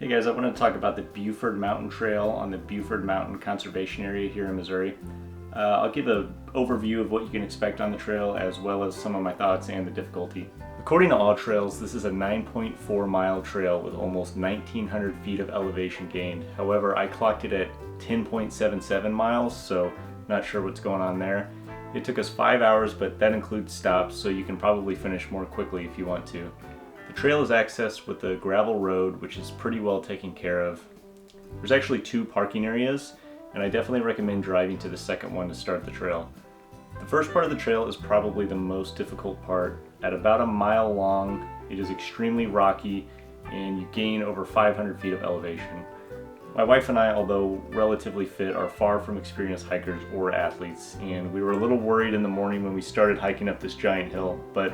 Hey guys, I want to talk about the Buford Mountain Trail on the Buford Mountain Conservation Area here in Missouri. I'll give an overview of what you can expect on the trail as well as some of my thoughts and the difficulty. According to All Trails, this is a 9.4 mile trail with almost 1,900 feet of elevation gained. However, I clocked it at 10.77 miles, so not sure what's going on there. It took us 5 hours, but that includes stops, so you can probably finish more quickly if you want to. The trail is accessed with a gravel road, which is pretty well taken care of. There's actually 2 parking areas, and I definitely recommend driving to the second one to start the trail. The first part of the trail is probably the most difficult part. At about a mile long, it is extremely rocky, and you gain over 500 feet of elevation. My wife and I, although relatively fit, are far from experienced hikers or athletes, and we were a little worried in the morning when we started hiking up this giant hill, but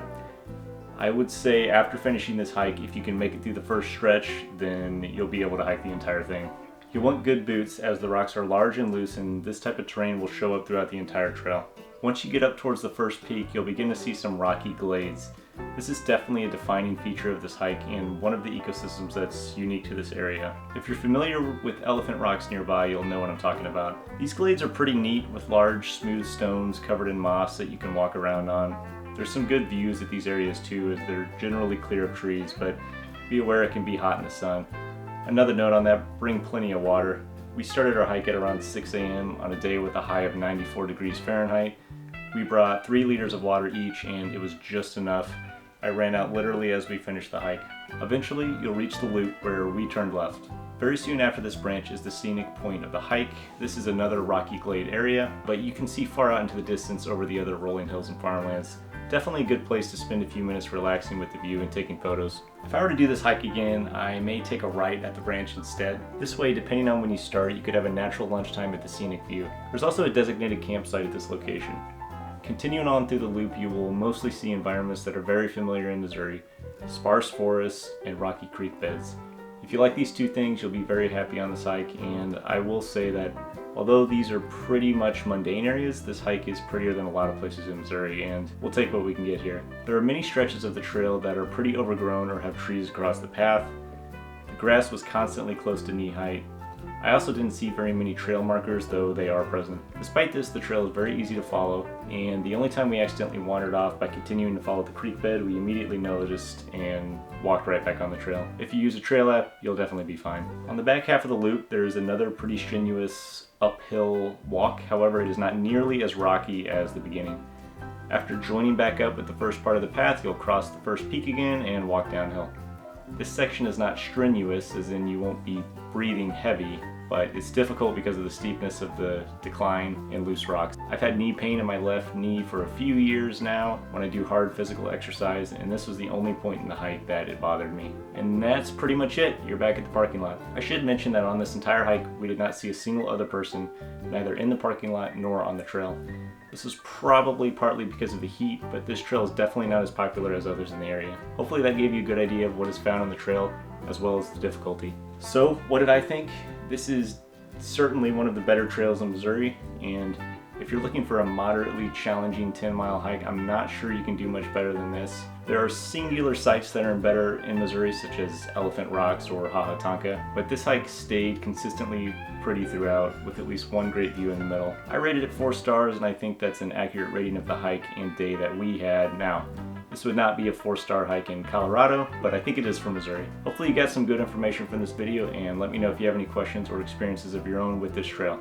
I would say after finishing this hike, if you can make it through the first stretch, then you'll be able to hike the entire thing. You'll want good boots as the rocks are large and loose, and this type of terrain will show up throughout the entire trail. Once you get up towards the first peak, you'll begin to see some rocky glades. This is definitely a defining feature of this hike and one of the ecosystems that's unique to this area. If you're familiar with elephant rocks nearby, you'll know what I'm talking about. These glades are pretty neat with large, smooth stones covered in moss that you can walk around on. There's some good views at these areas too, as they're generally clear of trees, but be aware it can be hot in the sun. Another note on that, bring plenty of water. We started our hike at around 6 a.m. on a day with a high of 94 degrees Fahrenheit. We brought 3 liters of water each, and it was just enough. I ran out literally as we finished the hike. Eventually, you'll reach the loop where we turned left. Very soon after this branch is the scenic point of the hike. This is another rocky glade area, but you can see far out into the distance over the other rolling hills and farmlands. Definitely a good place to spend a few minutes relaxing with the view and taking photos. If I were to do this hike again, I may take a right at the branch instead. This way, depending on when you start, you could have a natural lunchtime at the scenic view. There's also a designated campsite at this location. Continuing on through the loop, you will mostly see environments that are very familiar in Missouri: sparse forests and rocky creek beds. If you like these 2 things, you'll be very happy on this hike, and I will say that although these are pretty much mundane areas, this hike is prettier than a lot of places in Missouri, and we'll take what we can get here. There are many stretches of the trail that are pretty overgrown or have trees across the path. The grass was constantly close to knee height. I also didn't see very many trail markers, though they are present. Despite this, the trail is very easy to follow, and the only time we accidentally wandered off by continuing to follow the creek bed, we immediately noticed and walked right back on the trail. If you use a trail app, you'll definitely be fine. On the back half of the loop, there is another pretty strenuous uphill walk. However, it is not nearly as rocky as the beginning. After joining back up with the first part of the path, you'll cross the first peak again and walk downhill. This section is not strenuous, as in you won't be breathing heavy, but it's difficult because of the steepness of the decline and loose rocks. I've had knee pain in my left knee for a few years now when I do hard physical exercise, and this was the only point in the hike that it bothered me. And that's pretty much it. You're back at the parking lot. I should mention that on this entire hike, we did not see a single other person, neither in the parking lot nor on the trail. This is probably partly because of the heat, but this trail is definitely not as popular as others in the area. Hopefully that gave you a good idea of what is found on the trail, as well as the difficulty. So, what did I think? This is certainly one of the better trails in Missouri, and if you're looking for a moderately challenging 10-mile hike, I'm not sure you can do much better than this. There are singular sites that are better in Missouri, such as Elephant Rocks or Hahatonka, but this hike stayed consistently pretty throughout, with at least one great view in the middle. I rated it 4 stars, and I think that's an accurate rating of the hike and day that we had. Now, this would not be a 4-star hike in Colorado, but I think it is for Missouri. Hopefully you got some good information from this video, and let me know if you have any questions or experiences of your own with this trail.